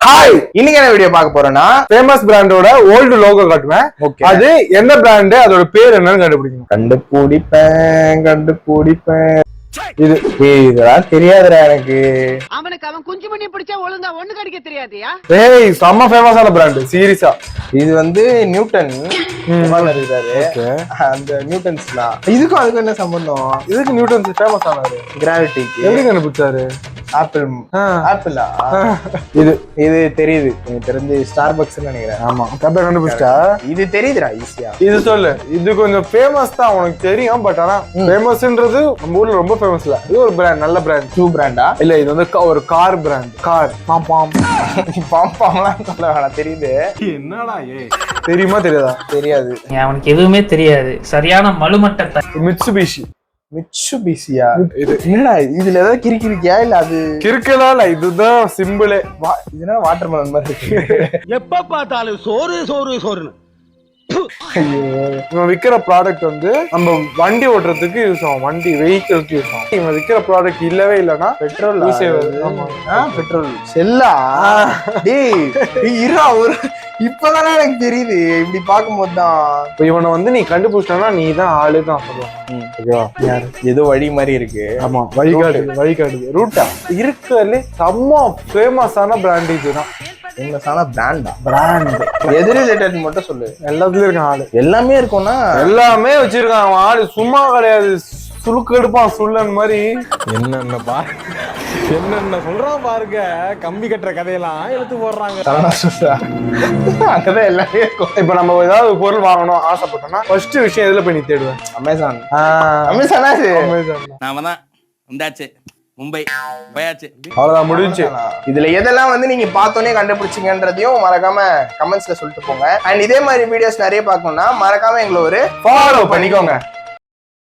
Hi, இன்னைக்கு என்ன video பார்க்க போறோம்னா ஃபேமஸ் பிராண்டோட ஓல்டு லோகோ காட்டுவேன். அது எந்த பிராண்ட், அதோட பேர் என்னன்னு கண்டுபிடிக்கணும். கண்டுபிடிப்பேன். இதெல்லாம் தெரியாதுடா எனக்கு. அவனுக்கு அவன் குஞ்சு பண்ணி பிடிச்சா ஒழுங்கா ஒண்ணு கடிக்க தெரியாதியா? ஏய், செம்ம ஃபேமஸான பிராண்ட் சீரியஸா. இது நியூட்டன் இருக்காரு. அந்த நியூட்டன்ஸ்லாம் இதுக்கும் அதுக்கும் என்ன சம்பந்தம்? இதுக்கு நியூட்டன்ஸ் ஃபேமஸ் ஆனாரு கிராவிட்டிக்கு. எப்படி கண்டுபிடிச்சாரு? ஆப்பிளா? இது தெரியுது, எனக்கு தெரிஞ்சு ஸ்டார்பக்ஸ் நினைக்கிறேன். ஆமா, கரெக்டா கண்டுபிடிச்சா. இது தெரியுதுடா ஈஸியா. இது சொல்லு, இது கொஞ்சம் ஃபேமஸ் தான், உனக்கு தெரியும். பட் ஆனா ஃபேமஸ்ன்றது நம்ம ஊர்ல ரொம்ப ஃபேமஸ் இல்ல. இது ஒரு பிராண்ட், நல்ல பிராண்ட். ஷூ பிராண்டா? இல்ல, இது ஒரு கார் பிராண்ட். கார் பாம்பாம்லாம் சொல்ல வேணாம். தெரியுது. என்னடா தெரியுமா தெரியாதா? தெரியாது. அவனுக்கு எதுவுமே தெரியாது. சரியான மலுமட்டத்தை. மிட்சுபிஷியா? இது என்னடா, இதுல ஏதாவது கிறுக்கிறியா? இல்ல அது கிறுக்கலா இல்ல, இதுதான் சிம்பிளே. இதுனா வாட்டர் மெலன் மாதிரி இருக்கு. எப்ப பார்த்தாலும் சோறு சோறு சோறுன்னு. இவன் விக்கிற ப்ராடக்ட் நம்ம வண்டி ஓட்டுறதுக்கு யூஸ் ஆகும், வண்டி வெஹிக்கிள்க்கு யூஸ் ஆகும். இவன் விக்கிற ப்ராடக்ட் இல்லவே இல்லைன்னா பெட்ரோல் பெட்ரோல் செல்லா. இப்பதானே எனக்கு தெரியுது. இப்படி பார்க்கும்போது தான் இவனை நீ கண்டுபிடிச்சா நீ தான் ஆளு தான் சொல்லுவான். ஏதோ வழி மாதிரி இருக்கு. ஆமா, வழிகாட்டுது ரூட்டா இருக்கிறதுல செம்ம ஃபேமஸான பிராண்ட். இதுதான் ஃபேமஸான பிராண்ட். எது ரிலேட்டட் மட்டும் சொல்லு. எல்லாத்துலயும் இருக்கான் ஆளு. எல்லாமே இருக்கும்னா எல்லாமே வச்சிருக்கான் அவன். ஆளு சும்மா கிடையாது, சுழுக்கு எடுப்பான் சுள்ளன் மாதிரி. என்னென்ன சொல்றான் பாருங்க. கம்பி கட்டுற கதையெல்லாம் எடுத்து போடுறாங்க. அங்கதான் எல்லாமே இருக்கும். இப்ப நம்ம ஏதாவது பொருள் வாங்கணும் ஆசைப்பட்டோம்னா ஃபர்ஸ்ட் விஷயம் எதுல போய் நீ தேடுவேன்? அமேசான். நாம தான் உண்டாச்சு, மும்பை போயாச்சு, அவ்வளவுதான், முடிஞ்சு. இதுல எதெல்லாம் நீங்க பார்த்தோன்னே கண்டுபிடிச்சிங்கன்றதையும் மறக்காம கமெண்ட்ஸ்ல சொல்லிட்டு போங்க. அண்ட் இதே மாதிரி வீடியோஸ் நிறைய பார்க்கணும்னா மறக்காம எங்களை ஒரு ஃபாலோ பண்ணிக்கோங்க.